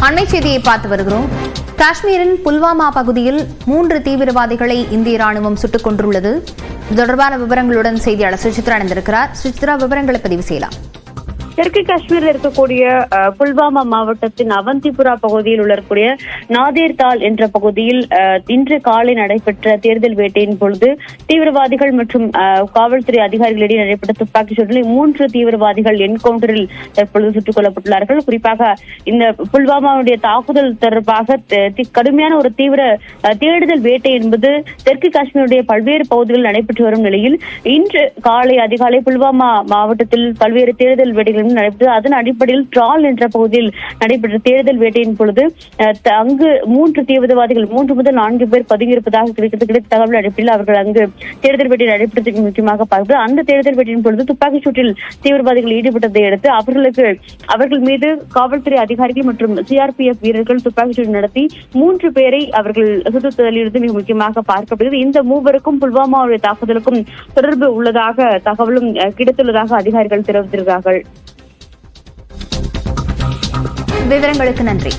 அண்மை செய்தியை பார்த்து வருகிறோம். காஷ்மீரின் புல்வாமா பகுதியில் 3 தீவிரவாதிகளை இந்திய ராணுவம் சுட்டுக் கொன்றுள்ளது. இது தொடர்பான விவரங்களுடன் செய்தியாளர் சுசித்ரா இணைந்திருக்கிறார். சுசித்ரா, விவரங்களை பதிவு செய்யலாம். தெற்கு காஷ்மீரில் இருக்கக்கூடிய புல்வாமா மாவட்டத்தின் அவந்திபுரா பகுதியில் உள்ளக்கூடிய நாதேர் தால் என்ற பகுதியில் இன்று காலை நடைபெற்ற தேர்தல் வேட்டையின் பொழுது தீவிரவாதிகள் மற்றும் காவல்துறை அதிகாரிகளிடையே நடைபெற்ற துப்பாக்கி சூட்டில் 3 தீவிரவாதிகள் என்கவுண்டரில் தற்பொழுது சுட்டுக் கொல்லப்பட்டுள்ளார்கள். குறிப்பாக இந்த புல்வாமாவுடைய தாக்குதல் தொடர்பாக கடுமையான ஒரு தீவிர தேடுதல் வேட்டை என்பது தெற்கு காஷ்மீருடைய பல்வேறு பகுதிகளில் நடைபெற்று வரும் நிலையில் இன்று காலை அதிகாலை புல்வாமா மாவட்டத்தில் பல்வேறு தேர்தல் வேட்டைகள் நடைபெற்றது. அதன் அடிப்படையில் ட்ரால் என்ற பகுதியில் நடைபெற்ற தேர்தல் வேட்டையின் பொழுது அங்கு 3 தீவிரவாதிகள் 3 முதல் 4 பேர் பதுங்கியிருப்பதாக கிடைத்த தகவல் அடிப்படையில் அவர்கள் அங்கு தேர்தல் வேட்டை நடைபெற்றதுக்கு முக்கியமாக பார்ப்பது. அந்த தேர்தல் வேட்டையின் பொழுது துப்பாக்கி சூட்டில் தீவிரவாதிகள் ஈடுபட்டதை அடுத்து அவர்கள் மீது காவல்துறை அதிகாரிகள் மற்றும் சிஆர்பிஎஃப் வீரர்கள் துப்பாக்கி சூடு நடத்தி 3 பேரை அவர்கள் சுட்டுத்தலிலிருந்து மிக முக்கியமாக பார்க்கப்படுகிறது. இந்த மூவருக்கும் புல்வாமாவுடைய தாக்குதலுக்கும் தொடர்பு உள்ளதாக தகவலும் கிடைத்துள்ளதாக அதிகாரிகள் தெரிவித்திருக்கிறார்கள். விவரங்களுக்கு நன்றி.